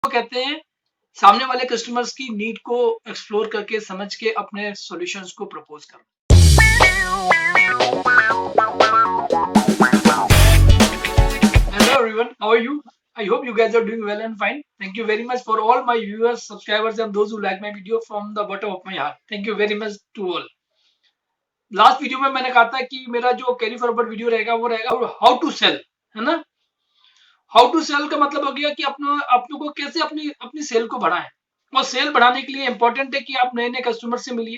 तो कहते हैं सामने वाले कस्टमर्स की नीड को एक्सप्लोर करके समझ के अपने सॉल्यूशंस को प्रपोज करना। Hello everyone, how are you? I hope you guys are doing well and fine. Thank you very much for all my viewers, subscribers and those who like my video from the bottom of my heart. Thank you very much to all. Last video में मैंने कहा था कि मेरा जो carry forward video रहेगा वो रहेगा हाउ टू सेल, है ना। हाउ टू सेल का मतलब हो गया कि अपनों को कैसे अपनी अपनी सेल को बढ़ाएं। और सेल बढ़ाने के लिए इंपॉर्टेंट है कि आप नए नए कस्टमर से मिलिए,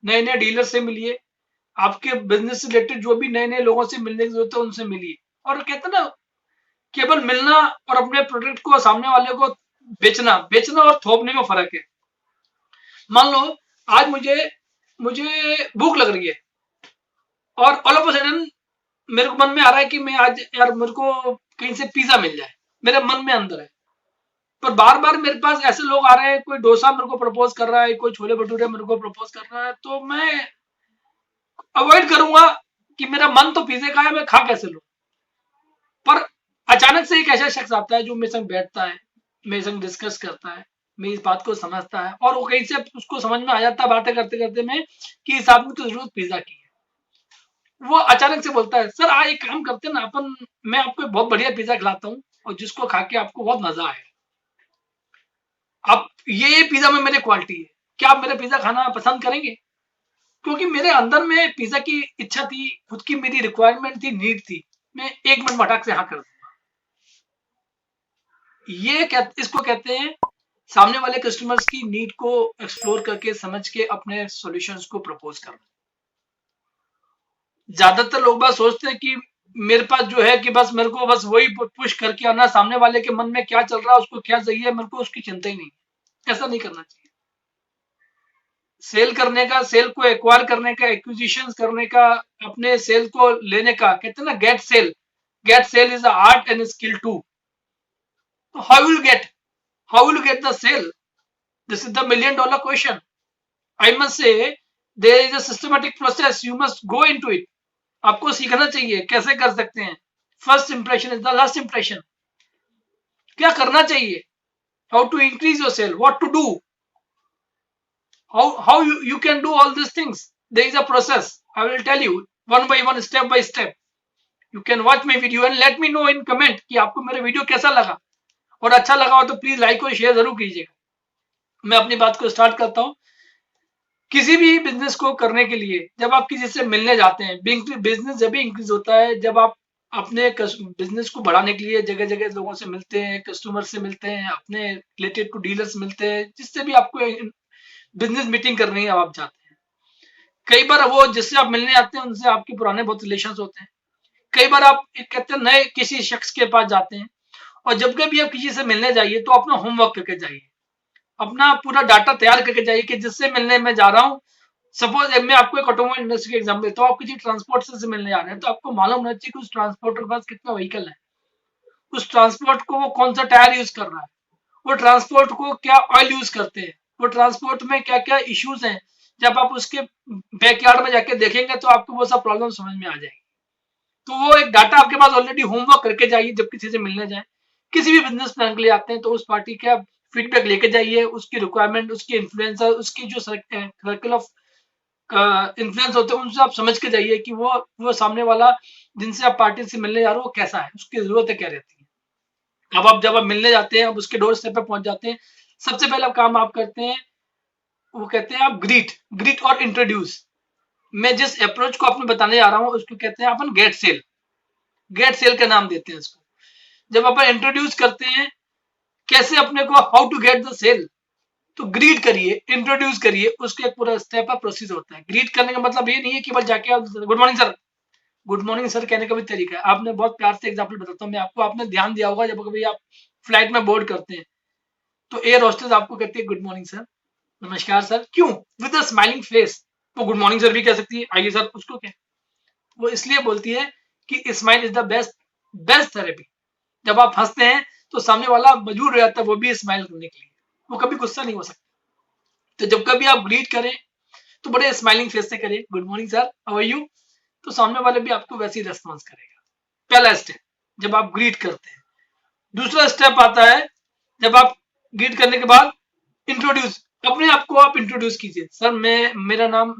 नए नए डीलर से मिलिए, आपके बिजनेस से रिलेटेड जो भी नए नए लोगों से मिलने की जरूरत है उनसे मिलिए। और कहते हैं ना, केवल मिलना और अपने प्रोडक्ट को सामने वाले को बेचना बेचना और थोपने में फर्क है। मान लो आज मुझे भूख लग रही है और ऑल ऑफ अ सडन मेरे को मन में आ रहा है कि मैं आज यार मेरे को कहीं से पिज्जा मिल जाए, मेरे मन में अंदर है। पर बार बार मेरे पास ऐसे लोग आ रहे हैं, कोई डोसा मेरे को प्रपोज कर रहा है, कोई छोले भटूरे मेरे को प्रपोज कर रहा है, तो मैं अवॉइड करूंगा कि मेरा मन तो पिज्जे का है, मैं खा कैसे लूं। पर अचानक से एक ऐसा शख्स आता है जो मेरे संग बैठता है, मेरे संग डिस्कस करता है, मेरी इस बात को समझता है और वो कहीं से उसको समझ में आ जाता है बातें करते करते में कि इस आदमी को जरूरत पिज्जा की है। वो अचानक से बोलता है, सर आज एक काम करते हैं ना अपन, मैं आपको बहुत बढ़िया पिज्जा खिलाता हूँ और जिसको खा के आपको बहुत मजा आए। अब ये पिज्जा में मेरी क्वालिटी है, क्या आप मेरे पिज्जा खाना पसंद करेंगे? क्योंकि मेरे अंदर में पिज्जा की इच्छा थी, खुद की मेरी रिक्वायरमेंट थी, नीड थी। मैं 1 मिनट में अटक से हाँ कर दूंगा। इसको कहते हैं सामने वाले कस्टमर्स की नीड को एक्सप्लोर करके समझ के अपने सॉल्यूशंस को प्रपोज करना। ज्यादातर लोग बात सोचते हैं कि मेरे पास जो है कि बस मेरे को बस वही पुश करके आना, सामने वाले के मन में क्या चल रहा है, उसको क्या चाहिए, मेरे को उसकी चिंता ही नहीं। ऐसा नहीं करना चाहिए। सेल करने का, सेल को एक्वायर करने का, एक्विजिशन करने का, अपने सेल को लेने का, कहते हैं ना get sale is a art and skill too. तो how will get the sale? This is the $1 million question. I must say there is a systematic process, you must go into it. आपको सीखना चाहिए कैसे कर सकते हैं। First impression is the last impression. क्या करना चाहिए, how to increase your sale, what to do, how you can do all these things. There is a process, I will tell you one by one, step by step. You can watch my video and let me know in comment कि आपको मेरा video कैसा लगा, और अच्छा लगा हो तो प्लीज लाइक और शेयर जरूर कीजिएगा। मैं अपनी बात को स्टार्ट करता हूँ। किसी भी बिजनेस को करने के लिए जब आप किसी से मिलने जाते हैं, बिजनेस जब भी इंक्रीज होता है जब आप अपने बिजनेस को बढ़ाने के लिए जगह जगह लोगों से मिलते हैं, कस्टमर से मिलते हैं, अपने रिलेटेड टू डीलर्स मिलते हैं, जिससे भी आपको बिजनेस मीटिंग करनी है आप जाते हैं। कई बार वो जिससे आप मिलने आते हैं उनसे आपके पुराने बहुत रिलेशंस होते हैं। कई बार आप कहते हैं नए किसी शख्स के पास जाते हैं, और जब कभी आप किसी से मिलने जाइए तो अपना होमवर्क करके जाइए, अपना पूरा डाटा तैयार करके जाइए कि जिससे मिलने में जा रहा हूँ। सपोज मैं आपको एक ऑटोमोबाइल इंडस्ट्री का एग्जाम्पल देता हूँ, आप किसी ट्रांसपोर्ट से मिलने आ रहे हैं तो आपको मालूम होना चाहिए कि उस ट्रांसपोर्टर के पास कितना व्हीकल है, उस ट्रांसपोर्ट को वो कौन सा टायर यूज कर रहा है, वो ट्रांसपोर्ट को क्या ऑयल यूज करते हैं, वो ट्रांसपोर्ट में क्या क्या इश्यूज हैं। जब आप उसके बैकयार्ड में जाके देखेंगे तो आपको वो सब प्रॉब्लम समझ में आ जाएगी। तो वो एक डाटा आपके पास ऑलरेडी होमवर्क करके जाइए। जब किसी से मिलने जाए, किसी भी बिजनेस प्लान के लिए आते हैं तो उस पार्टी का फीडबैक लेके जाइए, उसकी रिक्वायरमेंट, उसकी इन्फ्लुएंसर, उसकी जो सर्कल ऑफ इन्फ्लुएंस होते हैं उनसे आप समझ के जाइए कि वो सामने वाला जिनसे आप पार्टी से मिलने जा रहे हो वो कैसा है, उसकी जरूरतें क्या रहती है। अब आप जब आप मिलने जाते हैं, अब उसके डोर स्टेप पे पहुंच जाते हैं, सबसे पहला काम आप करते हैं, वो कहते हैं आप ग्रीट और इंट्रोड्यूस। मैं जिस अप्रोच को आपने बताने जा रहा हूँ उसको कहते हैं अपन गेट सेल का नाम देते हैं इसको। जब अपन इंट्रोड्यूस करते हैं कैसे अपने को, how to get the sale, तो ग्रीट करिए, इंट्रोड्यूस करिए, उसका एक पूरा स्टेप का प्रोसेस होता है। ग्रीट करने का मतलब ये नहीं है कि बस जाके आप गुड मॉर्निंग सर कहने का भी तरीका है। आपने बहुत प्यार से एग्जांपल बताता हूँ मैं आपको, आपने ध्यान दिया होगा जब कभी आप फ्लाइट में बोर्ड करते हैं तो एयर होस्टेस आपको कहती है गुड मॉर्निंग सर, नमस्कार सर, क्यों, विद अ स्माइलिंग फेस। वो गुड मॉर्निंग सर भी कह सकती है, आइए सर, उसको क्या, वो इसलिए बोलती है कि smile is the best therapy. जब आप हंसते हैं तो सामने वाला मजबूर हो जाता है वो भी स्माइल करने के लिए, वो कभी गुस्सा नहीं हो सकता। तो जब कभी आप ग्रीट करें तो बड़े स्माइलिंग फेस से करिए, good morning sir, how are you, तो सामने वाले भी आपको वैसे ही रेस्पॉन्स करेगा। पहला स्टेप जब आप ग्रीट करते हैं। दूसरा स्टेप आता है जब आप ग्रीट करने के बाद इंट्रोड्यूस, अपने आप को आप इंट्रोड्यूस कीजिए। सर मेरा नाम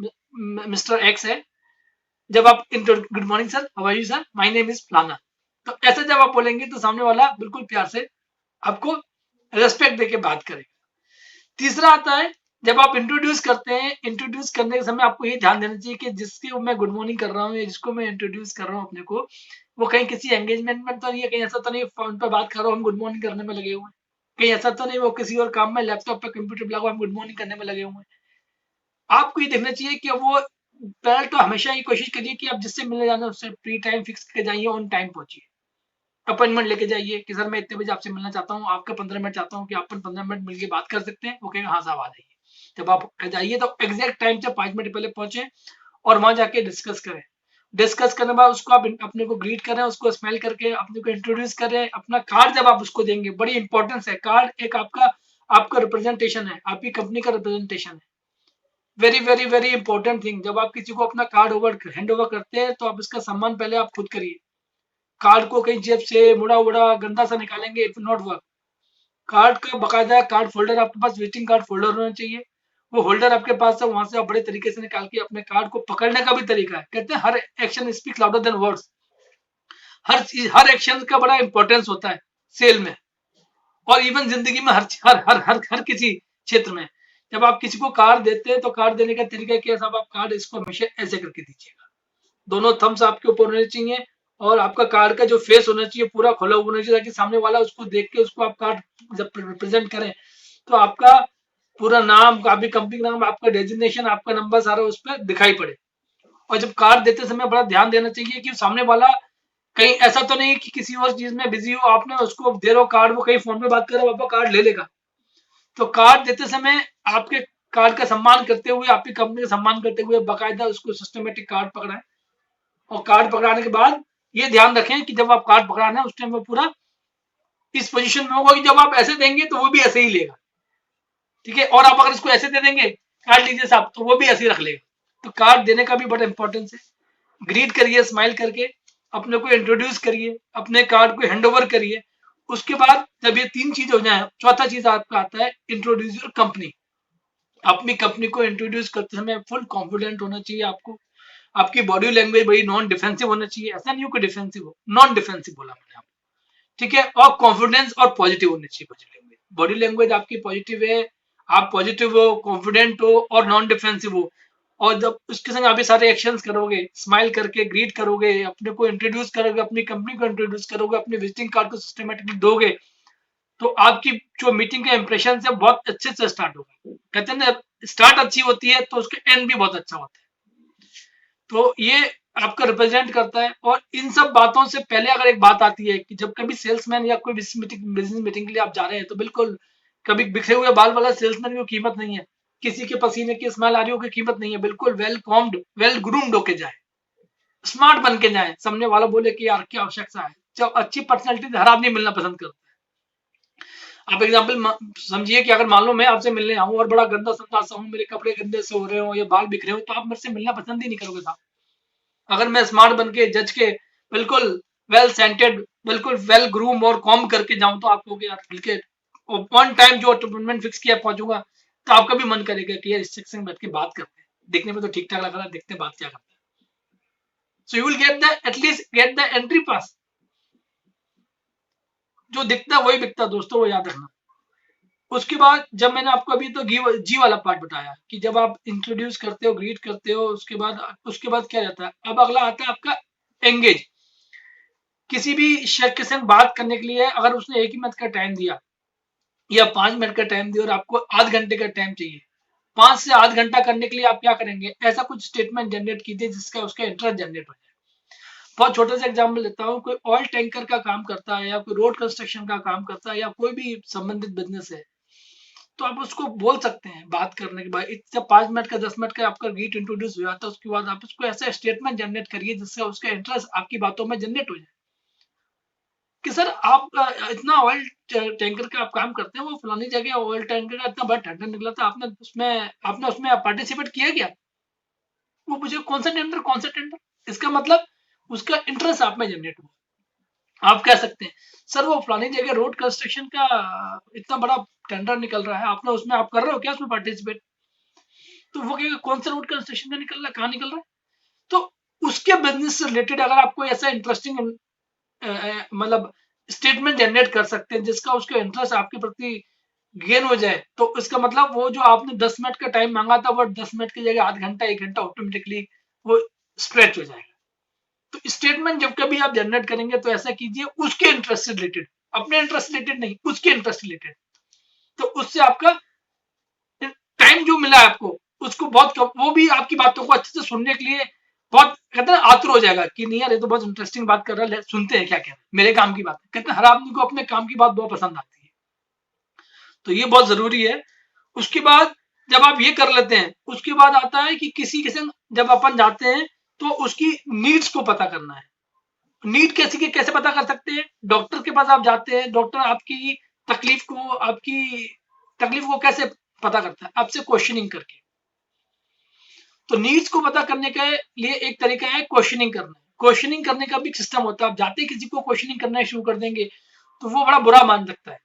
मिस्टर एक्स है। जब आप good morning sir, how are you sir, my name is फलाना। तो ऐसे जब आप बोलेंगे तो सामने वाला बिल्कुल प्यार से आपको रेस्पेक्ट देके बात करेगा। तीसरा आता है, जब आप इंट्रोड्यूस करते हैं, इंट्रोड्यूस करने के समय आपको ये ध्यान देना चाहिए कि जिसको मैं गुड मॉर्निंग कर रहा हूँ या जिसको मैं इंट्रोड्यूस कर रहा हूँ अपने को, वो कहीं किसी एंगेजमेंट में तो नहीं है, कहीं ऐसा तो नहीं फोन पर बात कर रहा हूँ हम गुड मॉर्निंग करने में लगे हुए हैं, कहीं ऐसा तो नहीं वो किसी और काम में लैपटॉप पे कंप्यूटर पे लगा हुआ हम गुड मॉर्निंग करने में लगे हुए हैं। आपको ये देखना चाहिए कि वो पहले तो हमेशा ये कोशिश करिए कि आप जिससे मिलने जाना उससे प्री टाइम फिक्स करके जाइए, ऑन टाइम पहुंचिए, अपॉइंटमेंट लेके जाइए कि सर मैं इतने बजे आपसे मिलना चाहता हूँ, आपका 15 मिनट चाहता हूँ कि आप 15 मिनट मिलकर बात कर सकते हैं। वो कहेगा हाँ साहब आ जाइए। जब आप जाइए तो एग्जैक्ट टाइम से 5 मिनट पहले पहुंचे और वहां जाके डिस्कस करें। डिस्कस करने के बाद उसको आप अपने को ग्रीट करें, उसको स्मेल करके अपने को इंट्रोड्यूस करें। अपना कार्ड जब आप उसको देंगे, बड़ी इंपॉर्टेंस है, कार्ड एक आपका रिप्रेजेंटेशन है, आपकी कंपनी का रिप्रेजेंटेशन है। Very very very important thing, जब आप किसी को अपना कार्ड हैंड ओवर करते हैं तो आप इसका सम्मान पहले आप खुद करिए। कार्ड को कहीं जेब से मुड़ा उड़ा गंदा सा निकालेंगे, it will not work. Card का बकायदा कार्ड फोल्डर आपके पास, विजिटिंग कार्ड फोल्डर होना चाहिए। वो होल्डर आपके पास है, वहां से आप बड़े तरीके से निकाल के अपने कार्ड को पकड़ने का भी तरीका है। कहते हैं हर action speak louder than words. हर चीज, हर एक्शन का बड़ा इंपॉर्टेंस होता है सेल में, और इवन जिंदगी में हर किसी क्षेत्र में। जब आप किसी को कार्ड देते हैं तो कार्ड देने का तरीका क्या है साहब, आप कार्ड इसको हमेशा ऐसे करके दीजिएगा, दोनों थम्स आपके ऊपर होने चाहिए, और आपका कार्ड का जो फेस होना चाहिए पूरा खुला होना चाहिए, ताकि सामने वाला उसको देख के उसको आप कार्ड जब रिप्रेजेंट करें तो आपका पूरा नाम, आपकी कंपनी का नाम, आपका डेजिग्नेशन, आपका नंबर सारा उस पर दिखाई पड़े। और जब कार्ड देते समय बड़ा ध्यान देना चाहिए कि सामने वाला कहीं ऐसा तो नहीं कि किसी और चीज में बिजी हो, आपने उसको दे रहे हो कार्ड, वो कहीं फोन पे बात कर रहा है, आपका कार्ड ले लेगा। तो कार्ड देते समय आपके कार्ड का सम्मान करते हुए, आपकी कंपनी का सम्मान करते हुए बाकायदा उसको सिस्टमेटिक कार्ड पकड़ाएं। और कार्ड पकड़ाने के बाद ये ध्यान रखें कि जब आप कार्ड पकड़ाना है उस टाइम वो पूरा इस पोजीशन में होगा कि जब आप ऐसे देंगे तो वो भी ऐसे ही लेगा, ठीक है। और आप अगर इसको ऐसे दे देंगे कार्ड लीजिए साहब, तो वो भी ऐसे ही रख लेगा। तो कार्ड देने का भी बड़ा इंपॉर्टेंस है। ग्रीट करिए स्माइल करके, अपने को इंट्रोड्यूस करिए, अपने कार्ड को हैंड ओवर करिए। उसके बाद जब ये 3 चीज हो जाए, चौथा चीज आपका आता है इंट्रोड्यूस योर कंपनी। अपनी कंपनी को इंट्रोड्यूस करते समय फुल कॉन्फिडेंट होना चाहिए आपको। आपकी बॉडी लैंग्वेज बड़ी नॉन डिफेंसिव होना चाहिए, ऐसा नहीं हो कि डिफेंसिव हो, नॉन डिफेंसिव बोला मैंने आपको, ठीक है। और कॉन्फिडेंस और पॉजिटिव होनी चाहिए बॉडी लैंग्वेज आपकी पॉजिटिव है, आप पॉजिटिव हो, कॉन्फिडेंट हो और नॉन डिफेंसिव हो। और जब उसके संग आप ये सारे एक्शंस करोगे, स्माइल करके ग्रीट करोगे, अपने को इंट्रोड्यूस करोगे, अपनी कंपनी को इंट्रोड्यूस करोगे, अपने विजिटिंग कार्ड को सिस्टमेटिकली दोगे, तो आपकी जो मीटिंग का इंप्रेशन है बहुत अच्छे से स्टार्ट होगा। कहते हैं ना, स्टार्ट अच्छी होती है तो उसका एंड भी बहुत अच्छा होता है। तो ये आपका रिप्रेजेंट करता है। और इन सब बातों से पहले अगर एक बात आती है कि जब कभी सेल्समैन या कोई बिजनेस मीटिंग के लिए आप जा रहे हैं, तो बिल्कुल कभी बिखरे हुए बाल वाला सेल्समैन की कीमत नहीं है, किसी के पसीने की स्मेल आ रही हो की कीमत नहीं है। बिल्कुल वेल कॉम्ड, वेल ग्रूम्ड होके जाए, स्मार्ट बन के जाए, सामने वाला बोले कि यार क्या आवश्यकता है। जब अच्छी पर्सनैलिटी हर आदमी मिलना पसंद करता है। आप एग्जाम्पल समझिए कि अगर मान लो मैं आपसे मिलने आऊं और बड़ा गंदा संदा सा हूं, मेरे कपड़े गंदे से हो रहे हो या बाल बिखरे हो, तो आप मेरे से मिलना पसंद ही नहीं करोगे साहब। अगर मैं स्मार्ट बन के जज के बिल्कुल वेल सेंटेड, बिल्कुल वेल ग्रूम और कॉम करके जाऊं, तो आप कहोगे यार मिलके वन टाइम जो अपॉइंटमेंट फिक्स किया पहुंचूंगा, तो आपका भी मन करेगा कि यार इस सेक्शन में बैठ के बात करते हैं, देखने में तो ठीक ठाक लग रहा है, देखते हैं बात क्या करते हैं। So you will get the at least get the entry पास। जो दिखता है वही बिकता दोस्तों, वो याद रखना। उसके बाद जब मैंने आपको अभी तो जी वाला पार्ट बताया कि जब आप इंट्रोड्यूस करते हो, ग्रीट करते हो, उसके बाद क्या रहता है। अब अगला आता है आपका एंगेज। किसी भी शख्स के संग बात करने के लिए अगर उसने 1 मिनट का टाइम दिया या 5 मिनट का टाइम दिया और आपको आध घंटे का टाइम चाहिए, 5 से आध घंटा करने के लिए आप क्या करेंगे, ऐसा कुछ स्टेटमेंट जनरेट कीजिए जिसका उसका इंटरेस्ट जनरेट हो जाए। बहुत छोटा सा एग्जाम्पल देता हूँ, कोई ऑयल टैंकर का काम करता है या कोई रोड कंस्ट्रक्शन का काम करता है या कोई भी संबंधित बिजनेस है, तो आप उसको बोल सकते हैं बात करने के बाद, जब 5 मिनट का 10 मिनट का आपका गीट इंट्रोड्यूस हो जाता है, उसके बाद आप उसको ऐसा स्टेटमेंट जनरेट करिए जिससे उसका इंटरेस्ट आपकी बातों में जनरेट हो जाए कि सर आप इतना ऑयल टैंकर का आप काम करते हैं, वो फलानी जगह ऑयल टैंकर का इतना बड़ा टेंडर निकला था, आपने उसमें पार्टिसिपेट किया क्या। वो मुझे कौन सा टेंडर, इसका मतलब उसका इंटरेस्ट आप में जनरेट हुआ। आप कह सकते हैं सर वो फलानी जगह रोड कंस्ट्रक्शन का इतना बड़ा टेंडर निकल रहा है, आपने उसमें आप कर रहे हो क्या उसमें पार्टिसिपेट? तो वो कहेगा कौन सा रोड कंस्ट्रक्शन का निकल रहा है, कहाँ निकल रहा है? तो उसके बिजनेस से रिलेटेड अगर आपको ऐसा इंटरेस्टिंग मतलब स्टेटमेंट जनरेट कर सकते हैं जिसका उसका इंटरेस्ट आपके प्रति गेन हो जाए, तो इसका मतलब वो जो आपने 10 मिनट का टाइम मांगा था वो 10 मिनट की जगह आध घंटा 1 घंटा ऑटोमेटिकली वो स्ट्रेच हो जाएगा। तो स्टेटमेंट जब कभी आप जनरेट करेंगे तो ऐसा कीजिए उसके इंटरेस्ट से रिलेटेड, अपने इंटरेस्ट रिलेटेड नहीं, उसके इंटरेस्ट रिलेटेड। तो उससे आपका टाइम जो मिला है आपको उसको बहुत वो भी आपकी बातों को अच्छे से सुनने के लिए बहुत कहते हैं आतुर हो जाएगा कि नहीं यार ये तो बहुत इंटरेस्टिंग बात कर रहा है, सुनते हैं क्या कह रहे हैं, मेरे काम की बात है। कहते हैं हर आदमी को अपने काम की बात बहुत पसंद आती है, तो ये बहुत जरूरी है। उसके बाद जब आप ये कर लेते हैं उसके बाद आता है कि किसी के संग जब अपन जाते हैं तो उसकी नीड्स को पता करना है। नीड कैसे की कैसे पता कर सकते हैं? डॉक्टर के पास आप जाते हैं, डॉक्टर आपकी तकलीफ को कैसे पता करता है? आपसे क्वेश्चनिंग करके। तो नीड्स को पता करने के लिए एक तरीका है क्वेश्चनिंग करना। क्वेश्चनिंग करने का भी सिस्टम होता है। आप जाते किसी को क्वेश्चनिंग करना शुरू कर देंगे तो वो बड़ा बुरा मान सकता है।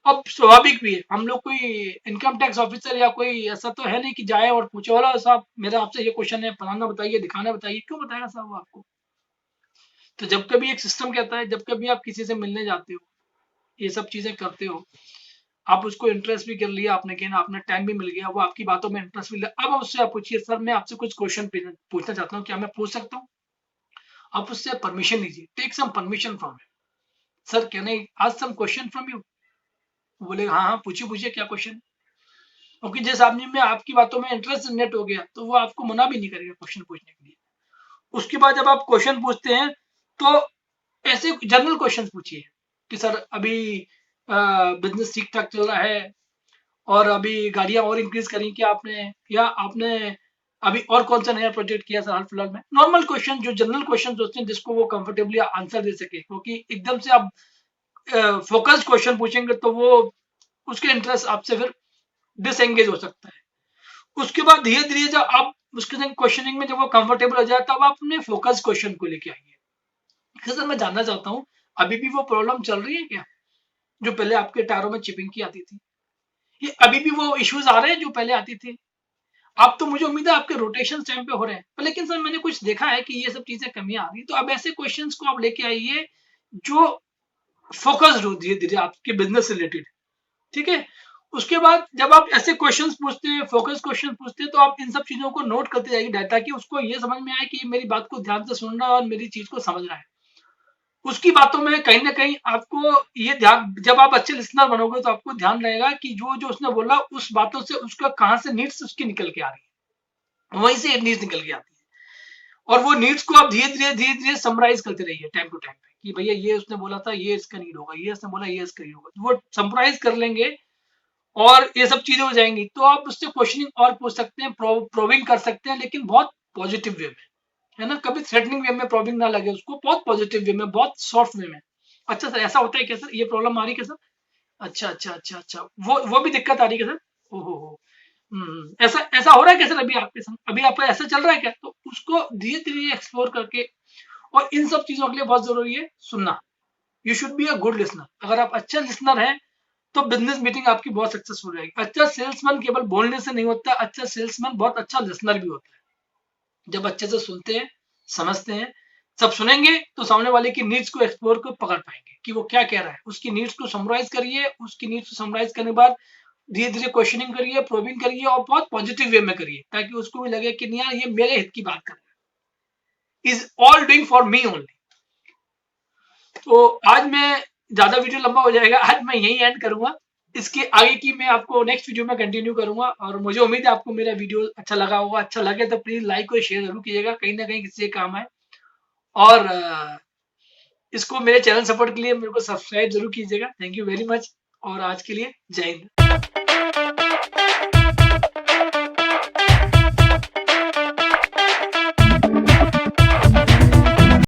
अब स्वाभाविक भी है, हम लोग कोई इनकम टैक्स ऑफिसर या कोई ऐसा तो है नहीं कि जाए और पूछे वाला साहब मेरा आपसे ये क्वेश्चन है, फलाना बताइए, दिखाना बताइए। क्यों बताएगा साहब वो आपको? तो जब कभी एक सिस्टम कहता है, जब कभी आप किसी से मिलने जाते हो, ये सब चीजें करते हो, आप उसको इंटरेस्ट भी कर लिया आपने कि ना, आपने टाइम भी मिल गया, वो आपकी बातों में इंटरेस्ट भी लिया। अब उससे आप पूछिए सर मैं आपसे कुछ क्वेश्चन पूछना चाहता हूँ, क्या मैं पूछ सकता हूँ? आप उससे परमिशन लीजिए, take some permission from him. Sir can I ask some question from you? बोले हाँ हाँ पूछिए पूछिए क्या क्वेश्चन। क्योंकि जिस आदमी में आपकी बातों में इंटरेस्ट जनरेट हो गया तो वो आपको मना भी नहीं करेगा क्वेश्चन पूछने के लिए। उसके बाद जब आप क्वेश्चन पूछते हैं तो ऐसे जनरल क्वेश्चन पूछिए कि सर अभी बिजनेस ठीक ठाक चल रहा है और अभी गाड़ियां और इंक्रीज करी क्या आपने, या आपने अभी और कौन सा नया प्रोजेक्ट किया सर हाल फिलहाल में? नॉर्मल क्वेश्चन जो जनरल क्वेश्चन होते हैं जिसको वो कंफर्टेबली आंसर दे सके, क्योंकि एकदम से आप फोकस्ड क्वेश्चन पूछेंगे तो वो उसके इंटरेस्ट आपसे फिर डिसएंगेज हो सकता है। उसके बाद धीरे धीरे जब आप उसके क्वेश्चनिंग में जब वो कंफर्टेबल हो जाए तब आप अपने फोकस क्वेश्चन को लेके आइए। सर मैं जानना चाहता हूँ अभी भी वो प्रॉब्लम चल रही है क्या जो पहले आपके टायरों में चिपिंग की आती थी? ये अभी भी वो इश्यूज आ रहे हैं जो पहले आती थी? अब तो मुझे उम्मीद है आपके रोटेशन टाइम पे हो रहे हैं, पर लेकिन सर मैंने कुछ देखा है कि ये सब चीजें कमी आ रही। तो अब ऐसे क्वेश्चंस को आप लेके आइए जो फोकस्ड हो धीरे धीरे आपके बिजनेस से रिलेटेड। ठीक है, उसके बाद जब आप ऐसे क्वेश्चंस पूछते हैं, फोकस क्वेश्चन पूछते हैं, तो आप इन सब चीजों को नोट करते जाइए ताकि उसको ये समझ में आए कि ये मेरी बात को ध्यान से सुन रहा है और मेरी चीज को समझ रहा है। उसकी बातों में कहीं ना कहीं आपको ये ध्यान, जब आप अच्छे लिसनर बनोगे तो आपको ध्यान रहेगा कि जो जो उसने बोला उस बातों से उसका कहाँ से नीड्स उसकी निकल के आ रही है, वहीं से नीड्स निकल के आती है। और वो नीड्स को आप धीरे धीरे समराइज करते रहिए टाइम टू टाइम पे कि भैया ये उसने बोला था, ये इसका नीड होगा, ये उसने बोला ये इसका नीड होगा। वो समराइज कर लेंगे और ये सब चीजें हो जाएंगी तो आप उससे क्वेश्चनिंग और पूछ सकते हैं, प्रोबिंग कर सकते हैं, लेकिन बहुत पॉजिटिव वे में, है ना। कभी थ्रेटनिंग वे में प्रोबिंग ना लगे उसको, बहुत पॉजिटिव वे में, बहुत सॉफ्ट वे में। अच्छा सर ऐसा होता है क्या सर, ये प्रॉब्लम आ रही है सर? अच्छा अच्छा अच्छा अच्छा, वो भी दिक्कत आ रही है सर? ओहो, ऐसा ऐसा हो रहा है क्या सर अभी आपके संग, अभी आपका ऐसा चल रहा है क्या? तो उसको धीरे धीरे एक्सप्लोर करके, और इन सब चीजों के लिए बहुत जरूरी है सुनना। You should be a good listener. अगर आप अच्छे लिसनर हैं तो बिजनेस मीटिंग आपकी बहुत सक्सेसफुल रहेगी। अच्छा सेल्समैन केवल बोलने से नहीं होता, अच्छा सेल्समैन बहुत अच्छा लिसनर भी होता है। जब अच्छे से सुनते हैं, समझते हैं, सब सुनेंगे तो सामने वाले की नीड्स को एक्सप्लोर को पकड़ पाएंगे कि वो क्या कह रहा है। उसकी नीड्स को समराइज करिए, उसकी नीड्स को समराइज करने के बाद धीरे धीरे क्वेश्चनिंग करिए, प्रोबिंग करिए और बहुत पॉजिटिव वे में करिए ताकि उसको भी लगे कि नहीं यार ये मेरे हित की बात कर रहा है, is all doing for me only. तो आज मैं ज्यादा वीडियो लंबा हो जाएगा, आज मैं यही एंड करूंगा। इसके आगे की मैं आपको नेक्स्ट वीडियो में कंटिन्यू करूंगा और मुझे उम्मीद है आपको मेरा वीडियो अच्छा लगा होगा। अच्छा लगे तो प्लीज लाइक और शेयर जरूर कीजिएगा, कहीं ना कहीं किसी से काम आए। और इसको मेरे चैनल सपोर्ट के लिए मेरे को सब्सक्राइब जरूर कीजिएगा। थैंक यू वेरी मच और आज के लिए जय हिंद।